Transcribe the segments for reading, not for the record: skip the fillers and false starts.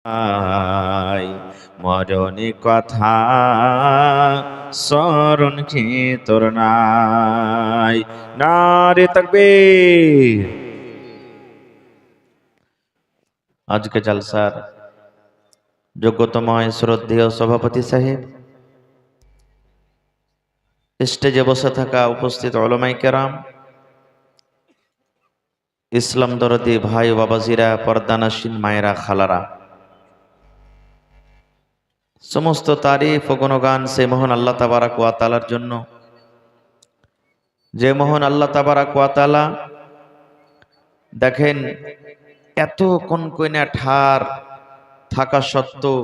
I মরণি কথা স্মরণ কি তোর নাই। নারে তাকবীর। আজকে জলসার যোগ্যতম শ্রদ্ধেয় সভাপতি সাহেব, স্টেজে বসে থাকা উপস্থিত উলামায়ে কেরাম, ইসলাম দরদি ভাই বাবাজিরা, পর্দানাসীন মায়েরা, খালারা, সমস্ত তারিফ ও গুণগান সে মহান আল্লাহ তাবারাক ওয়া তাআলার জন্য, যে মহান আল্লাহ তাবারাক ওয়া তাআলা দেখেন এত কনকনে ঠার থাকা সত্ত্বেও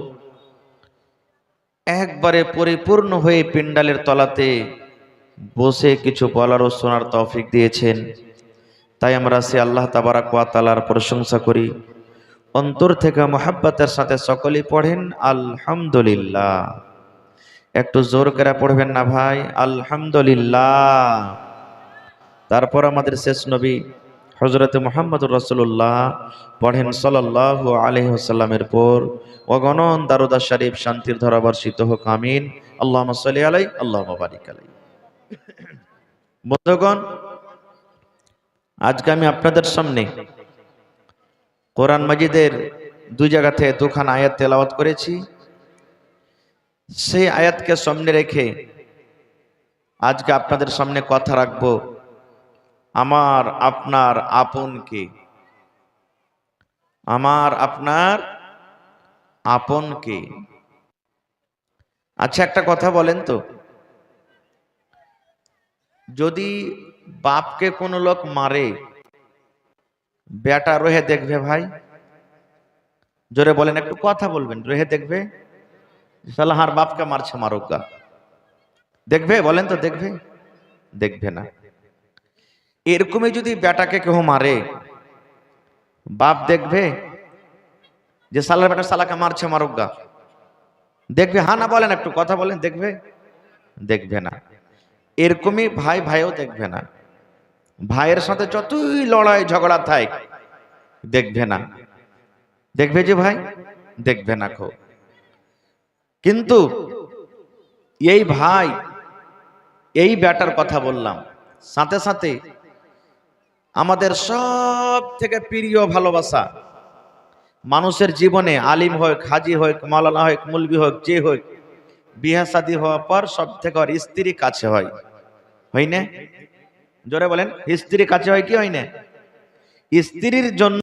একবারে পরিপূর্ণ হয়ে পিন্ডালের তলাতে বসে কিছু বলার ও শোনার তৌফিক দিয়েছেন। তাই আমরা সে আল্লাহ তাবারাক ওয়া তাআলার প্রশংসা করি। অন্তর থেকে মুহাব্বতের সাথে সকলেই পড়েন আলহামদুলিল্লাহ। একটু জোর করে পড়বেন না ভাই, আলহামদুলিল্লাহ। তারপর আমাদের শেষ নবী হযরত মুহাম্মদুর রাসূলুল্লাহ পড়েন সাল্লাল্লাহু আলাইহি ওয়াসাল্লামের পর অগণন দারুদ শরীফ শান্তির ধারা বর্ষিত হোক, আমিন। আল্লাহুম্মা সাল্লি আলাইহি আল্লাহুম্মা বারিক আলাইহি। বন্ধুগণ, আজকে আমি আপনাদের সামনে কোরআন মাজিদের দুই জায়গা থেকে দুখানা আয়াত তেলাওয়াত করেছি। সেই আয়াতকে সামনে রেখে আজকে আপনাদের সামনে কথা রাখবো আমার আপনার আপন কে। আমার আপনার আপন কে। আচ্ছা, একটা কথা বলেন তো, যদি বাপকে কোনো লোক মারে, বেটা রহে দেখবে ভাই? জোরে বলেন, একটু কথা বলবেন। রহে দেখবে? শালা হার বাপকে মারছে, মারুকা। দেখবে? বলেন তো, দেখবে? দেখবে না। এরকমই যদি বেটাকে কেউ মারে, বাপ দেখবে যে শালার বেটা শালাকে মারছে, মারুকা? দেখবে? হ্যাঁ না বলেন, একটু কথা বলেন। দেখবে? দেখবে না। এরকমই ভাই ভাইও দেখবে না। ভাইয়ের সাথে যতই লড়াই ঝগড়া থাক, দেখবে না। দেখবে যে ভাই? দেখবে না খো। কিন্তু এই ভাই, এই বেটার কথা বললাম, সাথে সাথে আমাদের সব থেকে প্রিয় ভালোবাসা মানুষের জীবনে, আলিম হোক, হাজি হোক, মাওলানা হোক, মুলবি হোক, যে হোক, বিয়ে শাদী হওয়ার পর সব থেকে ওর স্ত্রী কাছে হয়। হয় না? জোরে বলেন, স্ত্রী কাছে হয় কি হয় না? স্ত্রীর জন্য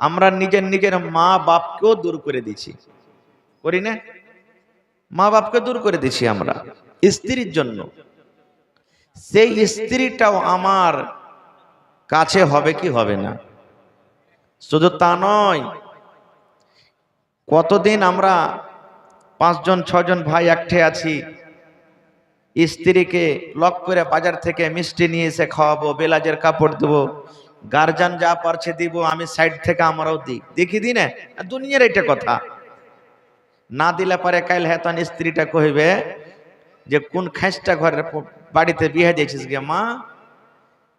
আমরা নিজের নিজের মা বাপকেও দূর করে দিছি, করি না? মা বাপকে দূর করে দিছি আমরা স্ত্রীর জন্য। সেই স্ত্রীটাও আমার কাছে হবে কি হবে না? শুধু তা নয়, কতদিন আমরা 5 জন 6 জন ভাই একঠে আছি, স্ত্রীকে লক করে বাজার থেকে মিষ্টি নিয়ে এসে খাওয়াবো, বেলাজের কাপড় দেবো, গার্জিয়ান যা পারছে দিব, আমি সাইড থেকে আমরাও দিই, দেখি দিই না? দুনিয়ার এটা কথা। না দিলে পরে কাল হেতন স্ত্রীটা কইবে যে কোন খাসটা ঘরের বাড়িতে বিয়ে দিয়েছিস গে মা,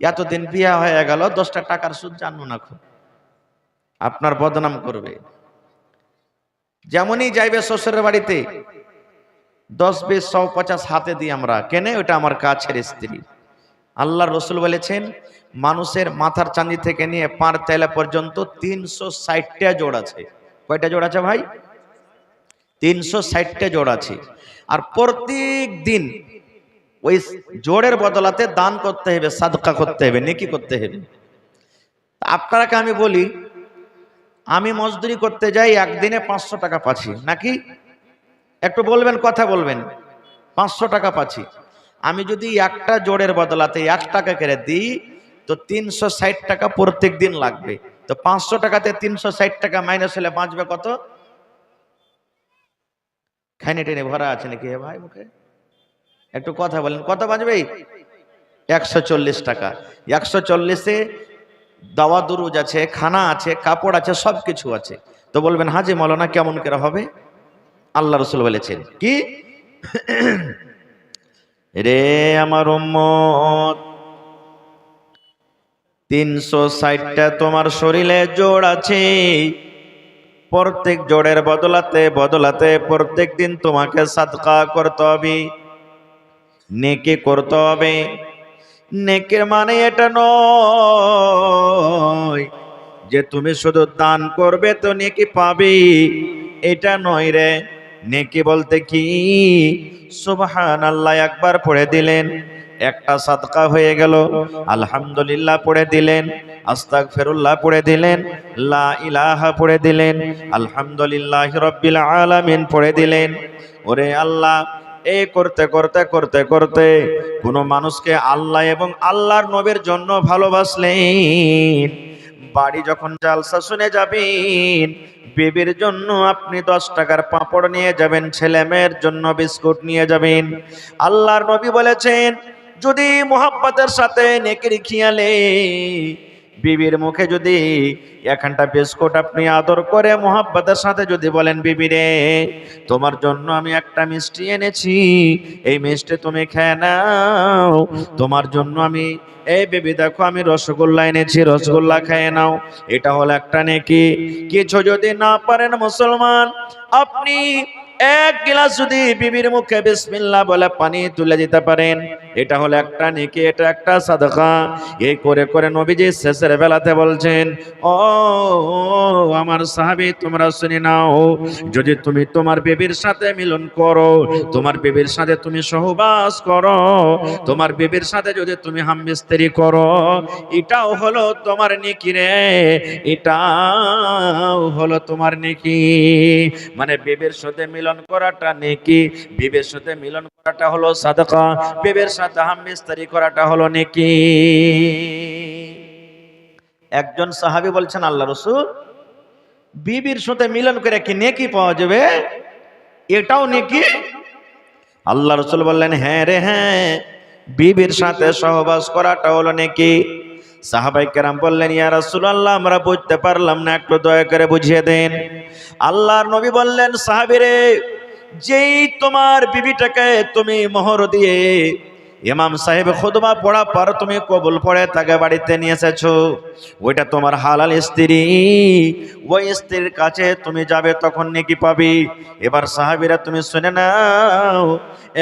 এতদিন বিয়ে হয়ে গেল, 10টা টাকার সুদ জানো না, খুব আপনার বদনাম করবে। যেমনই যাইবে শ্বশুরের বাড়িতে 10 20 100 50 হাতে দিই আমরা, কেন? ওটা আমার কাছের স্ত্রী। আল্লাহর রাসূল বলেছেন, মানুষের মাথার চাঁদি থেকে নিয়ে পার তেলা পর্যন্ত 360টা জোড় আছে। কয়টা জোড় আছে ভাই? 360টা জোড় আছে। আর প্রত্যেক দিন ওই জোড়ের বদলাতে দান করতে হবে, সাদকা করতে হবে, নেকি করতে হবে। আপনারাকে আমি বলি, আমি মজদুরি করতে যাই, একদিনে 500 টাকা পাচ্ছি নাকি? একটু বলবেন, কথা বলবেন। 500 টাকা পাচ্ছি। আমি যদি একটা জোড়ের বদলাতে 1 টাকা করে দিই, তো 360 টাকা প্রত্যেক দিন লাগবে। তো 500 টাকাতে 360 টাকা মাইনাস হলে বাঁচবে কত? খাইনে টেনে ভরা আছে নাকি হে ভাই মুখে? একটু কথা বলেন, কত বাঁচবে? 140 টাকা। 140-এ দাওয়া দুরুজ আছে, খানা আছে, কাপড় আছে, সব কিছু আছে। তো বলবেন, হাজি মাওলানা কেমন করে হবে? আল্লাহ রাসূল বলেছেন কি, রে আমার উম্মত, 360টা তোমার শরীরে জোড় আছে, প্রত্যেক জোড়ের বদলাতে বদলাতে প্রত্যেক দিন তোমাকে সাদকা করতে হবে, নেকি করতে হবে। নেকির মানে এটা নয় যে তুমি শুধু দান করবে তো নেকি পাবে, এটা নয় রে। নেকি বলতে কি? সুবহানাল্লাহ একবার পড়ে দিলেন, একটা সাদকা হয়ে গেল। আলহামদুলিল্লাহ পড়ে দিলেন, আস্তাগফিরুল্লাহ পড়ে দিলেন, লা ইলাহা পড়ে দিলেন, আলহামদুলিল্লাহি রাব্বিল আলামিন পড়ে দিলেন। ওরে আল্লাহ, এই করতে করতে করতে করতে কোন মানুষকে আল্লাহ এবং আল্লাহর নবীর জন্য ভালোবাসলেন। বাড়ি যখন জালসা শুনে যাবেন, বেবির জন্য আপনি 10 টাকার পাঁপড় নিয়ে যাবেন, ছেলে মেয়ের জন্য বিস্কুট নিয়ে যাবেন। আল্লাহর নবী বলেছেন, যদি মোহাব্বতের সাথে নেকির খেয়ালে বিবির মুখে যদি এখানটা বিস্কুট আপনি আদর করে মোহাব্বতের সাথে যদি বলেন, বিবি রে তোমার জন্য আমি একটা মিষ্টি এনেছি, এই মিষ্টি তুমি খেয়ে নাও, তোমার জন্য আমি, এই বেবি দেখো আমি রসগোল্লা এনেছি, রসগোল্লা খেয়ে নাও, এটা হলো একটা নেকি। কিছু যদি না পারেন মুসলমান, আপনি এক গিলাস যদি বিবির মুখে বিসমিল্লাহ বলে পানি তুলে দিতে পারেন, এটা হলো একটা নেকি, এটা একটা সাদকা। এই করে করে নবীজি শেষের বেলাতে বলছেন, ও আমার সাহাবী তোমরা শুনে নাও, যদি তুমি তোমার বেবির সাথে মিলন করো, তোমার বেবির সাথে তুমি সহবাস করো, তোমার বেবির সাথে যদি তুমি হামবিস্তারি করো, এটাও হলো তোমার নেকি রে, এটাও হলো তোমার নেকি। মানে বেবির সাথে মিলন করাটা নেকি, বিবির সাথে মিলন করাটা হলো সাদকা, বিবির সাথে হামবিস্তারি করাটা হলো নেকি। একজন সাহাবী বলছেন, আল্লাহ রাসূল, বিবির সাথে মিলন করে কি নেকি পাওয়া যাবে? এটাও নেকি? আল্লাহ রাসূল বললেন, হ্যাঁ রে হ্যাঁ, বিবির সাথে সহবাস করাটা হলো নেকি। সাহাবায়ে কেরাম বললেন, ইয়া রাসূলুল্লাহ আমরা বুঝতে পারলাম না, একটু দয়া করে বুঝিয়ে দেন। আল্লাহর নবী বললেন, সাহাবীরে, যেই তোমার বিবিটাকে তুমি মোহর দিয়ে ইমাম সাহেব খুতবা পড়া পর তুমি কবুল পড়ে তাকে বাড়িতে নিয়ে এসেছো, ওইটা তোমার হালাল স্ত্রী, ওই স্ত্রীর কাছে তুমি যাবে তখন নেকি পাবি। এবার সাহাবীরা তুমি শুনে নাও,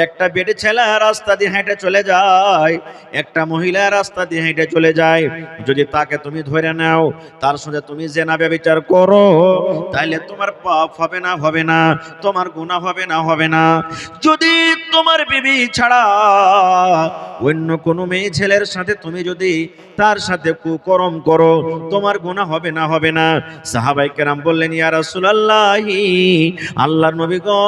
একটা বেটি ছেলে রাস্তা দিয়ে হেঁটে চলে যায়, একটা মহিলা রাস্তা দিয়ে হেঁটে চলে যায়, যদি তাকে তুমি ধরে নাও, তার সাথে তুমি জেনা ব্যভিচার করো, তাইলে তোমার পাপ হবে না? হবে না? তোমার গুনাহ হবে না? হবে না? যদি তোমার বিবি ছাড়া অন্য কোনো মেয়ে ছেলের সাথে তুমি যদি তার সাথে কুকরম করো, তোমার গুনাহ হবে না? হবে না? সাহাবায়ে কেরাম বললেন, ইয়া রাসূলুল্লাহ, আল্লাহর নবী গো,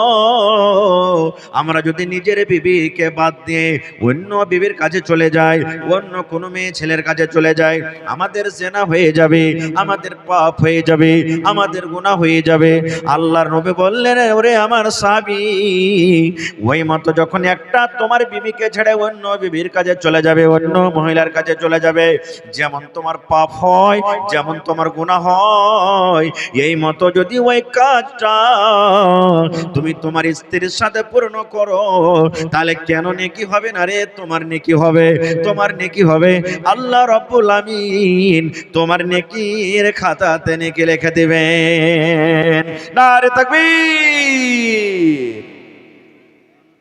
আমরা যদি নিজের বিবিকে বাদ দিয়ে অন্য বিবির কাছে চলে যাই, অন্য কোনো মেয়ে ছেলের কাছে চলে যাই, আমাদের জিনা হয়ে যাবে, আমাদের পাপ হয়ে যাবে, আমাদের গুনাহ হয়ে যাবে। আল্লাহর নবী বললেন, ওরে আমার সাহাবী, ওই মতো যখন একটা তোমার বিবিকে ছেড়ে অন্য বিবির কাছে চলে যাবে, অন্য মহিলার কাছে চলে যাবে, যেমন তোমার পাপ হয়, যেমন তোমার গুনাহ হয়, এই মতো যদি ওই কাজটা তুমি তোমার স্ত্রীর সাথে পূর্ণ করো, তাহলে কেন নেকি হবে না রে? তোমার নেকি হবে, তোমার নেকি হবে। আল্লাহ রাব্বুল আমিন তোমার নেকির খাতাতে নেকি লিখে দিবেন। নারে তাকবীর।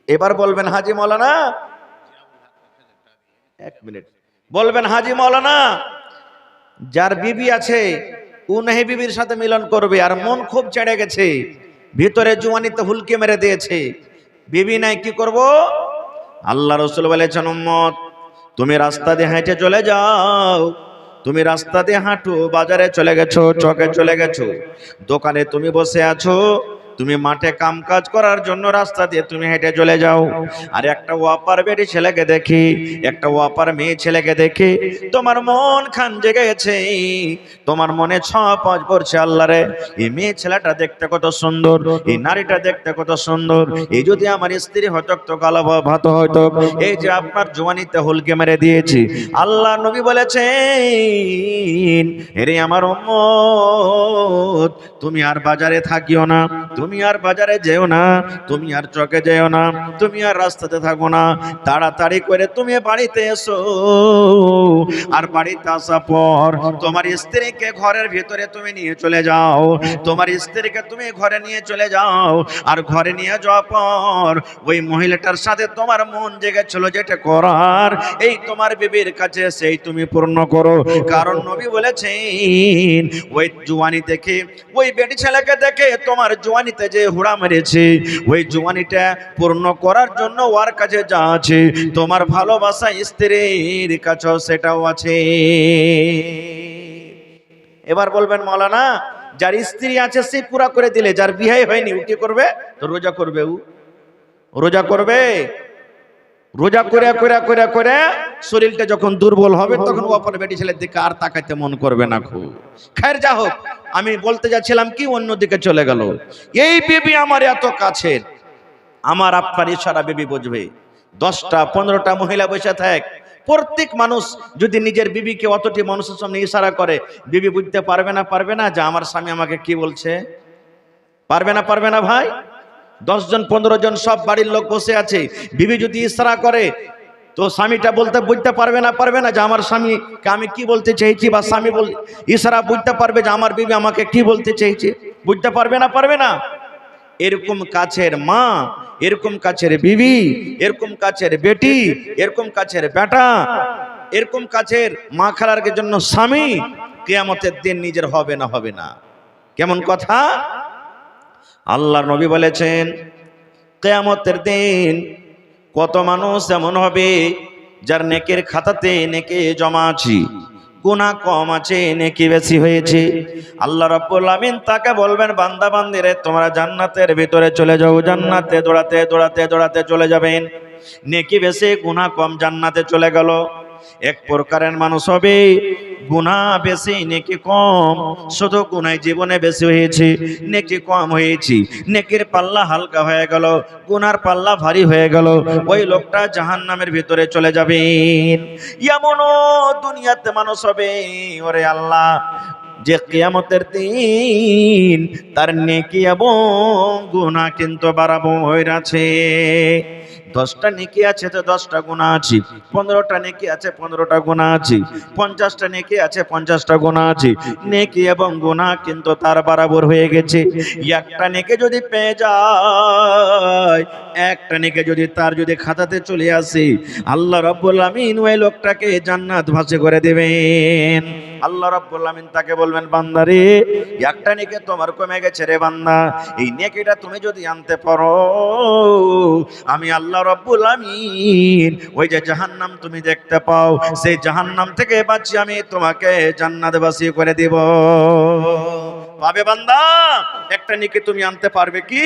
এবার বলবেন, হাজী মাওলানা, এক মিনিট বলবেন, হাজী মাওলানা, যার বিবি আছে ও নাহি বিবির সাথে মিলন করবে, আর মন খুব চেড়ে গেছে, ভিতরে জুয়ানিতে হুলকে মেরে দিয়েছে, বিবি নাই, কি করব? আল্লাহ রাসূল বলেছেন, উম্মত তুমি রাস্তা দিয়ে হেঁটে চলে যাও, তুমি রাস্তা দিয়ে হাঁটো, বাজারে চলে গেছো, চকে চলে গেছো, দোকানে তুমি বসে আছো, তুমি মাঠে কাম কাজ করার জন্য রাস্তা দিয়ে তুমি হেঁটে চলে যাও, আর একটা ওয়াপার বেটি ছেলেকে দেখি, একটা ওয়াপার মেয়ে ছেলেকে দেখি, তোমার মন খান জেগে গেছে, তোমার মনে ছপাঁচ পড়ছে, আল্লাহ রে, এই মেয়ে ছেলেটা দেখতে কত সুন্দর, এই নারীটা দেখতে কত সুন্দর, এই যদি আমার স্ত্রী হতো তো কালো ভাত হয়তো, এই যে আপনার জওয়ানিতে হুলকে মেরে দিয়েছি। আল্লাহ নবী বলেছেন, এরে আমার উম্মত, তুমি আর বাজারে থাকিও না, তুমি তুমি আর বাজারে যেও না, তুমি আর চকে যেও না, তুমি আর রাস্তাতে থাকো না, তাড়াতাড়ি করে তুমি বাড়িতে এসো। আর বাড়িতে আসার পর তোমার স্ত্রীকে ঘরের ভিতরে তুমি নিয়ে চলে যাও, তোমার স্ত্রীকে তুমি ঘরে নিয়ে চলে যাও। আর ঘরে নিয়ে যাওয়ার পর ওই মহিলাটার সাথে তোমার মন জেগেছিল যেটা করার, এই তোমার বিবির কাছে সেই তুমি পূর্ণ করো। কারণ নবী বলেছেন ওই জওয়ানি দেখে, ওই বেটি ছেলেকে দেখে তোমার জওয়ানিতে যে হুড়া মেরেছে, ওই জওয়ানিটা পূর্ণ করার জন্য ওর কাছে যা আছে, তোমার ভালোবাসা স্ত্রীর কাছেও সেটাও আছে। এবার বলবেন মাওলানা, যার স্ত্রী আছে সে পুরা করে দিলে, যার বিয়ে হয়নি ও কি করবে? তো রোজা করবে, ও রোজা করবে। রোজা করে করে করে করে শরীরটা যখন দুর্বল হবে তখন অপর বেটি ছেলের দিকে আর তাকাইতে মন করবে না। খুব খায়ের, যা হোক, আমি বলতে যাচ্ছিলাম কি অন্যদিকে চলে গেল। এই বিবি আমার এত কাছের, আমার আপনার ইশারা বিবি বুঝবে। 10টা 15টা মহিলা বসে থাক, প্রত্যেক মানুষ যদি নিজের বিবিকে অতটি মানুষের সামনে ইশারা করে, বিবি বুঝতে পারবে না? পারবে না যে আমার স্বামী আমাকে কি বলছে? পারবে না? পারবে না ভাই? 10 জন 15 জন সব বাড়ির লোক বসে আছে, বিবি যদি ইশারা করে তো স্বামীটা বুঝতে পারবে না? পারবে না যে আমার স্বামীকে আমি কি বলতে চাইছি? বা স্বামী ইশারা বুঝতে পারবে যে আমার বিবি আমাকে কি বলতে চাইছে? বুঝতে পারবে না? পারবে না? এরকম কাছের মা, এরকম কাছের বিবি, এরকম কাছের বেটি, এরকম কাছের বেটা, এরকম কাছের মা খালার জন্য স্বামী কিয়ামতের দিন নিজের হবে না? হবে না? কেমন কথা! আল্লাহর নবী বলেছেন কিয়ামতের দিন কত মানুষ এমন হবে যার নেকের খাতাতে নেকি জমা আছে, গুনাহ কম আছে, নেকি বেশি হয়েছে। আল্লাহ রাব্বুল আমিন তাকে বলবেন, বান্দা বান্দিরে তোমরা জান্নাতের ভিতরে চলে যাও। জান্নাতে দৌড়াতে দৌড়াতে দৌড়াতে চলে যাবেন, নেকি বেশি গুনাহ কম, জান্নাতে চলে গেল। এক প্রকারের মানুষ হবে গুনাহ বেশি নেকি কম, শুধু গুনাহ জীবনে বেশি হয়েছে, নেকি কম হয়েছে, নেকির পাল্লা হালকা হয়ে গেল, গুনার পাল্লা ভারী হয়ে গেল। ওই লোকটা জাহান্নামের ভিতরে চলে যাবেন। এমনও দুনিয়াতে মানুষ হবে, ওরে আল্লাহ, যে কিয়ামতের দিন তার নেকি এবং গুনাহ কিন্তু বরাবর হয়ে আছে। 10টা নেকি আছে তো 10টা গুনাহ আছে, 15টা নেকি আছে 15টা গুনাহ আছে, 50টা নেকি আছে 50টা গুনাহ আছে। নেকি এবং গুনাহ কিন্তু তার বরাবর হয়ে গেছে। একটা নেকি যদি পেয়ে যায়, একটা নেকি যদি তার খাতাতে চলে আসে, আল্লাহ রাব্বুল আমিন ওই লোকটাকে জান্নাত ভাসে করে দেবেন। আল্লাহ রাব্বুল আমিন তাকে বলবেন, বান্দারে একটা নেকি তোমার কমে গেছে রে বান্দা, এই নেকিটা তুমি যদি আনতে পারো, আমি আল্লাহ রাব্বুল আমিন ওই যে জাহান্নাম তুমি দেখতে পাও, সেই জাহান্নাম থেকে বাঁচিয়ে আমি তোমাকে জান্নাতবাসী করে দেব। পাবে বান্দা? একটা নেকি তুমি আনতে পারবে কি?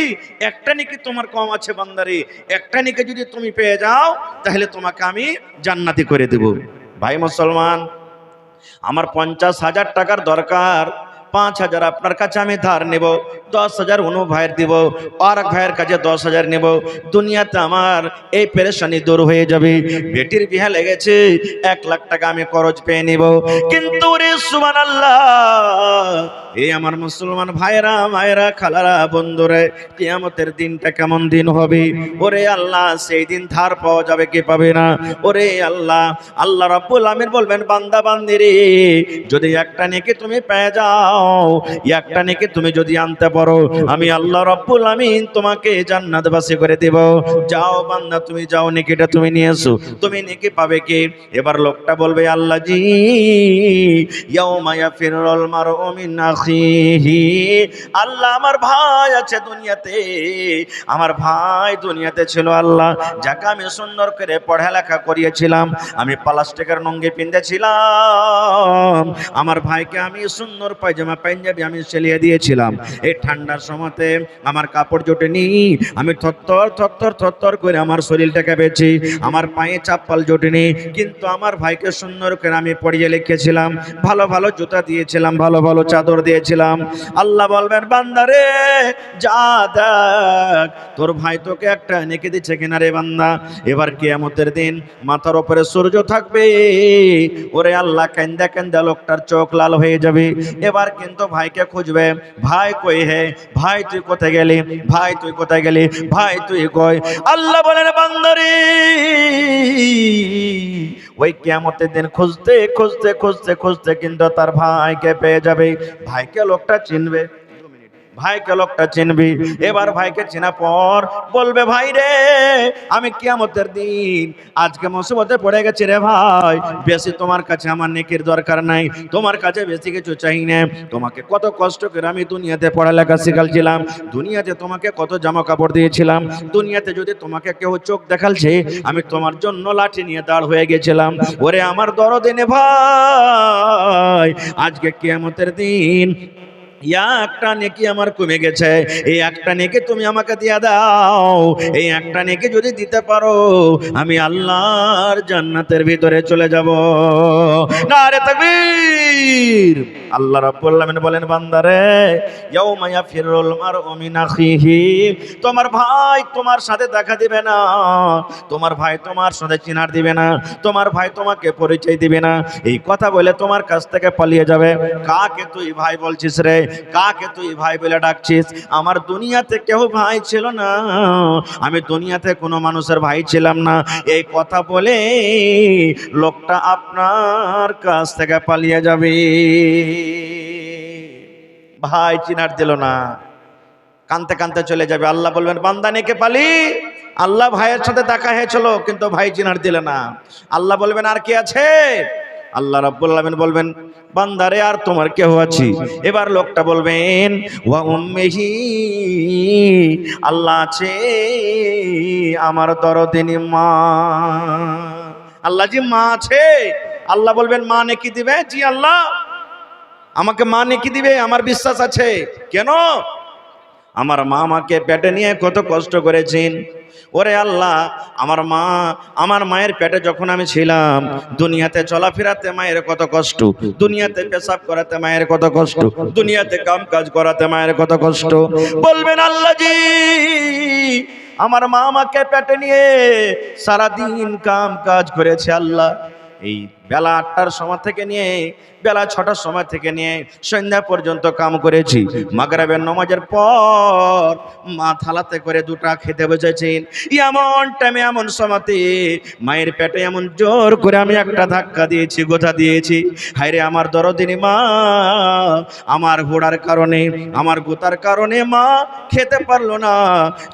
একটা নেকি তোমার কম আছে বান্দারে, একটা নেকি যদি তুমি পেয়ে যাও তাহলে তোমাকে আমি জান্নাতি করে দেব। ভাই মুসলমান, আমার 50,000 টাকার দরকার, 5,000 আপনার কাছে আমি ধার নেব, 10,000 অনু ভাইয়ের দিব, আর এক ভাইয়ের কাছে 10,000 নেব। দুনিয়াতে আমার এই পেরেশানি দূর হয়ে যাবে। বেটির বিয়ে লেগেছে, 1 লাখ টাকা আমি খরচ পেয়ে নিব। কিন্তু রে সুবহানাল্লাহ, এই আমার মুসলমান ভাইরা, মায়েরা, খালারা, বন্ধুরা, কিয়ামতের দিনটা কেমন দিন হবে? ওরে আল্লাহ, সেই দিন ধার পাওয়া যাবে কি পাবে না? ওরে আল্লাহ, আল্লাহ রাব্বুল আমিন বলবেন, বান্দা বান্দিরে যদি একটা নেকি তুমি পেয়ে যাও, একটা নেকি তুমি যদি আনতে পারো, আমি আল্লাহ রাব্বুল আমিন তোমাকে জান্নাতবাসী করে দেব। যাও বান্দা, তুমি যাও, নেকিটা তুমি নিয়ে এসো। তুমি নেকি পাবে কি? এবার লোকটা বলবে, আল্লাহ জি, ইয়াউমা ইয়াফিরুল মারউ মিন আখিহি, আল্লাহ আমার ভাই আছে দুনিয়াতে, আমার ভাই দুনিয়াতে ছিল আল্লাহ, যাকে আমি সুন্দর করে পড়ালেখা করিয়েছিলাম, আমি প্লাস্টিকের লুঙ্গি পিন্দেছিলাম, আমার ভাইকে আমি সুন্দর পায়জামা পাঞ্জাবি আমি সেলিয়ে দিয়েছিলাম। এই ঠান্ডার সময়তে আমার কাপড় জোটেনি, আমি থরথর থরথর থরথর করে আমার শরীরটা কেঁপেছি, আমার পায়ে চাপ্পাল জোটেনি, কিন্তু আমার ভাইকে সুন্দর করে আমি পড়িয়ে লিখেছিলাম, ভালো ভালো জুতা দিয়েছিলাম, ভালো ভালো চাদর দিয়েছিলাম। আল্লাহ বলবেন বান্দারে যা দেখ তোর ভাই তোকে একটা নেকি দিচ্ছে কিনা রে বান্দা। এবার কিয়ামতের দিন মাথার উপরে সূর্য থাকবে, ওরে আল্লাহ কান্দা কান্দা লোকটার চোখ লাল হয়ে যাবে। এবার কিন্তু ভাইকে খুঁজবে, ভাই কই হে, ভাই তুই কোথায় গেলি, ভাই তুই কোথায় গেলি, ভাই তুই কই। আল্লাহ বলেন বান্দারে ওই কিয়ামতের দিন খুঁজতে খুঁজতে খুঁজতে খুঁজতে কিন্তু তার ভাইকে পেয়ে যাবে। ভাইকে লোকটা চিনবে, ভাইকে লোকটা চিনবি। এবার ভাইকে চেনা পর বলবে ভাই রে আমি কিয়ামতের দিন আজকে মুসিবতে পড়ে গেছি রে ভাই, বেশি তোমার কাছে আমার নেকির দরকার নাই, তোমার কাছে বেশি কিছু চাই না। তোমাকে কত কষ্ট করে আমি দুনিয়াতে পড়ালেখা শিখালছিলাম, দুনিয়াতে তোমাকে কত জামা কাপড় দিয়েছিলাম, দুনিয়াতে যদি তোমাকে কেউ চোখ দেখালছে আমি তোমার জন্য লাঠি নিয়ে দাঁড় হয়ে গেছিলাম। ওরে আমার দরদিনে ভাই আজকে কিয়ামতের দিন একটা নেকি আমার কমে গেছে, এই একটা নেকি তুমি আমাকে দিয়ে দাও। এই একটা নেকি যদি দিতে পারো আমি আল্লাহর জান্নাতের ভিতরে চলে যাব। নারে তাকবীর। আল্লাহ রাব্বুল আলামিন বলেন বান্দারে ইয়াউমা ইয়াফিরুল মারউ মিন আখিহি, তোমার ভাই তোমার সাথে দেখা দিবে না, তোমার ভাই তোমার সাথে চিনার দিবে না, তোমার ভাই তোমাকে পরিচয় দিবে না। এই কথা বলে তোমার কাছ থেকে পালিয়ে যাবে। কাকে তুই ভাই বলছিস রে, কাকে তুই ভাই বলে ডাকছিস? আমার দুনিয়াতে কেউ ভাই ছিল না, আমি দুনিয়াতে কোনো মানুষের ভাই ছিলাম না। এই কথা বলে লোকটা আপনার কাছ থেকে পালিয়ে যাবে। ভাই চিনার দিল না, কানতে কানতে চলে যাবে। আল্লাহ বলবেন বান্দা নেকে পালি, আল্লাহ ভাইয়ের সাথে দেখা হয়েছিল কিন্তু ভাই চিনার দিলে না। আল্লাহ বলবেন আর কি আছে? আল্লাহ রাব্বুল আলামিন বলবেন বান্দারে আর তোমার কেউ আছে? এবার লোকটা বলবেন ওয়া উম্মিহি, আল্লাহ আছে আমার দরদিনী মা। আল্লাহ জি মা আছে। আল্লাহ বলবেন মা নেকি দিবে? জি আল্লাহ আমাকে মা নেকি দিবে, আমার বিশ্বাস আছে। কেন? আমার মা আমাকে পেটে নিয়ে কত কষ্ট করেছেন। ওরে আল্লাহ আমার মা, আমার মায়ের পেটে যখন আমি ছিলাম দুনিয়াতে চলাফেরাতে মায়ের কত কষ্ট, দুনিয়াতে পেশাব করাতে মায়ের কত কষ্ট, দুনিয়াতে কাম কাজ করাতে মায়ের কত কষ্ট। বলবেন আল্লাহ জি আমার মা আমাকে পেটে নিয়ে সারাদিন কাম কাজ করেছে। আল্লাহ এই বেলা 8টার সময় থেকে নিয়ে বেলা 6টার সময় থেকে নিয়ে সন্ধ্যা পর্যন্ত কাম করেছি। মাগরিবের নামাজের পর মা থালাতে করে দুটা খেতে বসেছেন। এমন টাইমে এমন সময়তে মায়ের পেটে এমন জোর করে আমি একটা ধাক্কা দিয়েছি, গোথা দিয়েছি। হায়রে আমার দরদিনী মা, আমার ঘোড়ার কারণে, আমার গোতার কারণে মা খেতে পারলো না।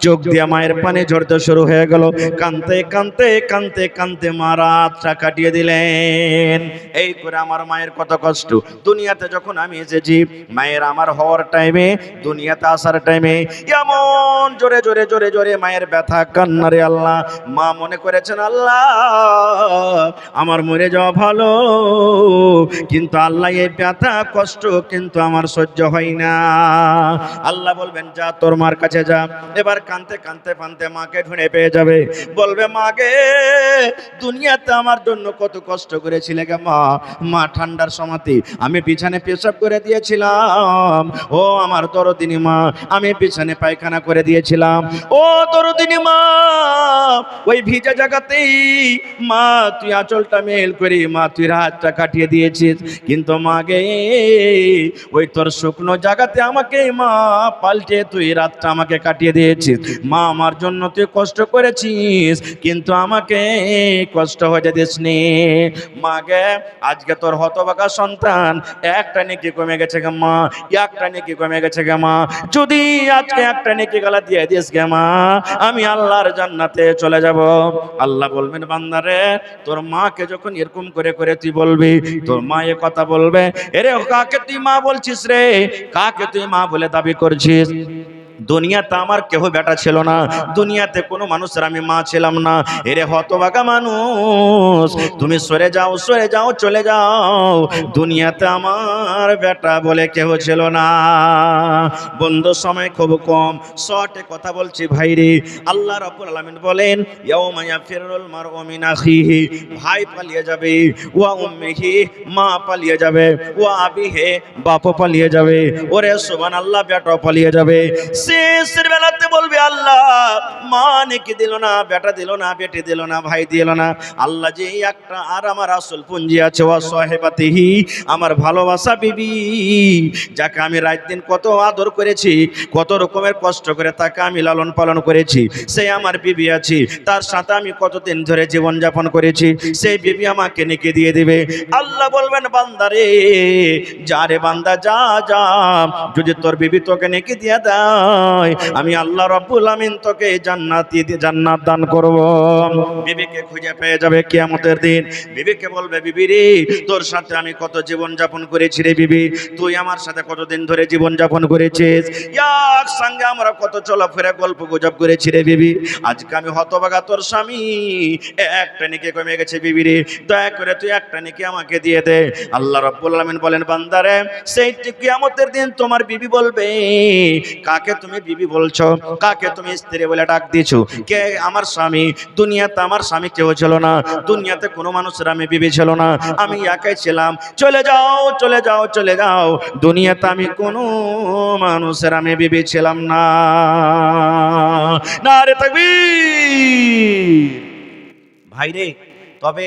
চোখ দিয়ে মায়ের পানি ঝরতে শুরু হয়ে গেল। কানতে কানতে কানতে কানতে মা রাতটা কাটিয়ে দিলেন। এই করে আমার মায়ের কত কষ্ট। দুনিয়াতে যখন আমি এসেছি মায়ের আমার হওয়ার টাইমে, দুনিয়াতে আসার টাইমে এমন জোরে জোরে জোরে জোরে মায়ের ব্যথা কান্নারে আল্লাহ মা মনে করেছেন আল্লাহ আমার মরে যাওয়া ভালো, কিন্তু আল্লাহ এই ব্যথা কষ্ট কিন্তু আমার সহ্য হয় না। আল্লাহ বলবেন যা তোর মার কাছে যা। এবার কানতে কানতে কানতে মাকে ঢুঁড়ে পেয়ে যাবে। বলবে মাকে দুনিয়াতে আমার জন্য কত কষ্ট করেছিলে গে মা। মা ঠান্ডার সময়তে আমি বিছানে পেশাব করে দিয়েছিলাম। ও আমার দরদিনী মা, আমি বিছানে পায়খানা করে দিয়েছিলাম। ও দরদিনী মা, ওই ভিজা জায়গাতেই মা তুই আঁচলটা মেল করি মা তুই রাতটা কাটিয়ে দিয়েছিস। কিন্তু মা গে ওই তোর শুকনো জায়গাতে আমাকে মা পাল্টে তুই রাতটা আমাকে কাটিয়ে দিয়েছিস। মা আমার জন্য তুই কষ্ট করেছিস কিন্তু আমাকে কষ্ট হতে দিসনি। মা গে আজকে তোর হতভাগা সন্তান একটা নেকি কমে গেছে গে মা, একটা নেকি কমে গেছে গে মা। যদি আজকে একটা নেকি গালা দিয়ে দিস গে মা, আমি আল্লাহর জান্নাতে চলে যাব। আল্লাহ বলবেন বান্দারে তোর মাকে যখন এরকম করে করে তুই বলবি, তোর মা এ কথা বলবে এরে কাকে তুই মা বলছিস রে, কাকে তুই মা বলে দাবি করছিস? দুনিয়াতে আমার কেহ বেটা ছিল না, দুনিয়াতে কোনো মানুষের আমি মা ছিলাম না। এরে হতভাগা মানুষ, তুমি সরে যাও, সরে যাও, চলে যাও। দুনিয়াতে আমার বেটা বলে কেহ ছিল না। বন্ধু সময় খুব কম, শর্টে কথা বলছি ভাই রে। আল্লাহ রাব্বুল আলামিন বলেন, ইয়াউমা ইয়াফিরুল মারউ মিন আখিহি, ভাই পালিয়ে যাবে, ওয়া উম্মিহি, মা পালিয়ে যাবে, ওয়া আবিহি, বাপ পালিয়ে যাবে। ওরে সুবহানাল্লাহ, বেটা পালিয়ে যাবে। শেষের বেলাতে বলবে, আল্লাহ মা নাকি দিল না, বেটা দিল না, বেটি দিল না, ভাই দিল না। আল্লাহ যে একটা আর আমার আসল পুঞ্জি আছে, ওয়া সাহেবাতিহি, আমার ভালোবাসা বিবি, যাকে আমি রাত দিন কত আদর করেছি, কত রকমের কষ্ট করে তাকে আমি লালন পালন করেছি, সে আমার বিবি আছে, তার সাথে আমি কতদিন ধরে জীবন যাপন করেছি, সেই বিবি আমাকে নেকি দিয়ে দিবে। আল্লাহ বলবেন, বান্দারে যা রে বান্দা, যা যা, যদি তোর বিবি তোকে নেকি দিয়ে দেয়, আমি আল্লাহ রাব্বুল আমিন তোকে জান্নাত দান করব। বিবিকে খুঁজে পেয়ে যাবে কিয়ামতের দিন। বিবিকে বলবে, বিবি রে, তোর সাথে আমি কত জীবন যাপন করেছি রে বিবি, তুই আমার সাথে কতদিন ধরে জীবন যাপন করেছিস, এক সঙ্গে আমরা কত চলাফেরা গল্প গুজব করেছি রে বিবি, আজকে আমি হতভাগা তোর স্বামী, একটা নেকি কমে গেছে বিবি রে, দয়া করে তুই একটা নেকি আমাকে দিয়ে দে। আল্লাহ রাব্বুল আলামিন বলেন, বান্দারে সেই কিয়ামতের দিন তোমার বিবি বলবে, কাকে তুমি বিবি বলছো, কাকে তুমি স্ত্রী বলে ডাক দিছো, কে আমার স্বামী? দুনিয়াতে আমার স্বামী কেউ ছিল না, দুনিয়াতে কোনো মানুষের আমি বিবি ছিল না, আমি একাই ছিলাম। চলে যাও, চলে যাও, চলে যাও, দুনিয়াতে আমি কোনো মানুষের আমি বিবি ছিলাম না। নারে তাকবীর। ভাইরে, তবে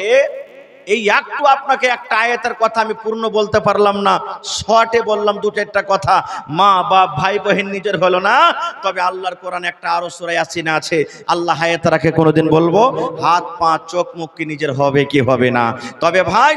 এই একটু আপনাকে একটা আয়াতের কথা আমি পূর্ণ বলতে পারলাম না, শর্টে বললাম দু চারটা কথা। মা বাপ ভাই বোন নিজের হলো না, তবে আল্লাহর কোরআনে একটা আরো সূরা ইয়াসিনে আছে, আল্লাহ আয়াত রাখে কোনোদিন বলবো, হাত পা চোখ মুখ কি নিজের হবে কি হবে না। তবে ভাই,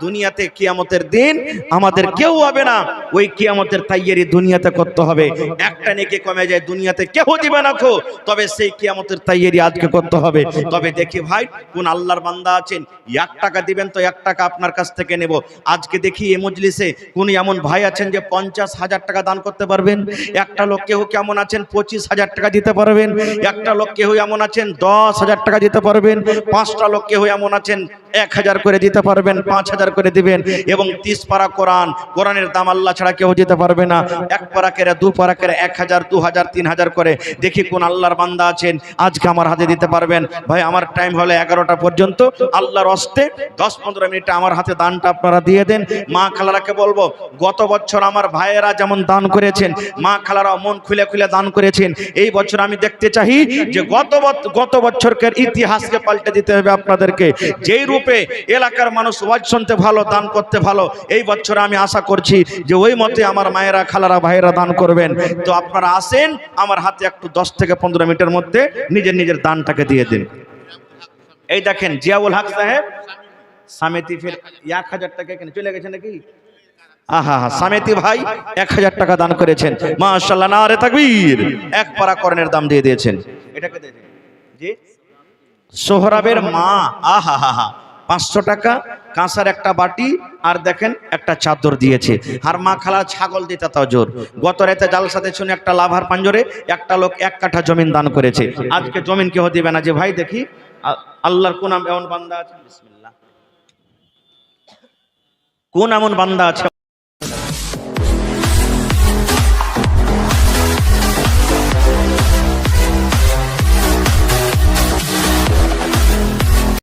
দুনিয়াতে কিয়ামতের দিন আমাদের কেউ হবে না, ওই কিয়ামতের তাইয়ারি দুনিয়াতে করতে হবে। একটা নেকি কমে যায়, দুনিয়াতে কেউ দিবে না খো, তবে সেই কিয়ামতের তাইয়ারি আজকে করতে হবে। তবে দেখি ভাই, কোন আল্লাহর বান্দা আছেন 1 টাকা দিবেন তো 1 টাকা আপনার কাছ থেকে নেব। আজকে দেখি এই মজলিসে কোন এমন ভাই আছেন যে 50,000 টাকা দান করতে পারবেন? একটা লোক কেউ কেমন আছেন 25,000 টাকা দিতে পারবেন? একটা লোক কেউ এমন আছেন 10,000 টাকা দিতে পারবেন? 5টা লোক কেউ এমন আছেন 1,000 করে দিতে পারবেন, 5,000 করে দিবেন। এবং 30 পারা কোরআন, কোরআনের দাম আল্লাহ ছাড়া কেউ দিতে পারবে না। 1 পারা করে 2 পারা করে 1,000, 2,000, 3,000 করে। দেখি কোন আল্লাহর বান্দা আছেন আজকে আমার হাতে দিতে পারবেন। ভাই, আমার টাইম হলো 11টা পর্যন্ত, আল্লাহর হস্তে 10-15 মিনিটে আমার হাতে দানটা আপনারা দিয়ে দেন। মা খালারাকে বলবো, গত বছর আমার ভাইয়েরা যেমন দান করেছেন, মা খালারাও মন খুলে খুলে দান করেছেন। এই বছর আমি দেখতে চাই যে গত বছরকার ইতিহাসকে পাল্টে দিতে হবে আপনাদেরকে। যেই রূপে এলাকার মানুষ ওয়াজ শুনতে ভালো, দান করতে ভালো, এই বছর আমি আশা করছি যে ওই মতে আমার মায়েরা খালারা ভাইয়েরা দান করবেন। তো আপনারা আসেন, আমার হাতে একটু 10 থেকে 15 মিনিটের মধ্যে নিজের নিজের দানটাকে দিয়ে দিন। এই দেখেন, জিয়াউল হক সাহেব সামেতি ফের 1,000 টাকা এখানে চলে গেছে নাকি? আহা, সামেতি ভাই 1,000 টাকা দান করেছেন, মাশাআল্লাহ, নারে তাকবীর। 1 পারা কোরআনের দাম দিয়ে দিয়েছেন। এটাকে দিয়ে দিন জি। সোহরাবের মা, আহা হা হা, 500 টাকা, কাঁসার একটা বাটি, আর দেখেন একটা চাদর দিয়েছে। আর মা খালা ছাগল দিতে তাও জোর। গত রাতে জালসাতে শুনে একটা লাভার পাঞ্জরে একটা লোক 1 কাঠা জমিন দান করেছে। আজকে জমিন কেউ দিবে না যে ভাই। দেখি আল্লাহর কোন এমন বান্দা আছে, বিসমিল্লাহ, কোন এমন বান্দা আছে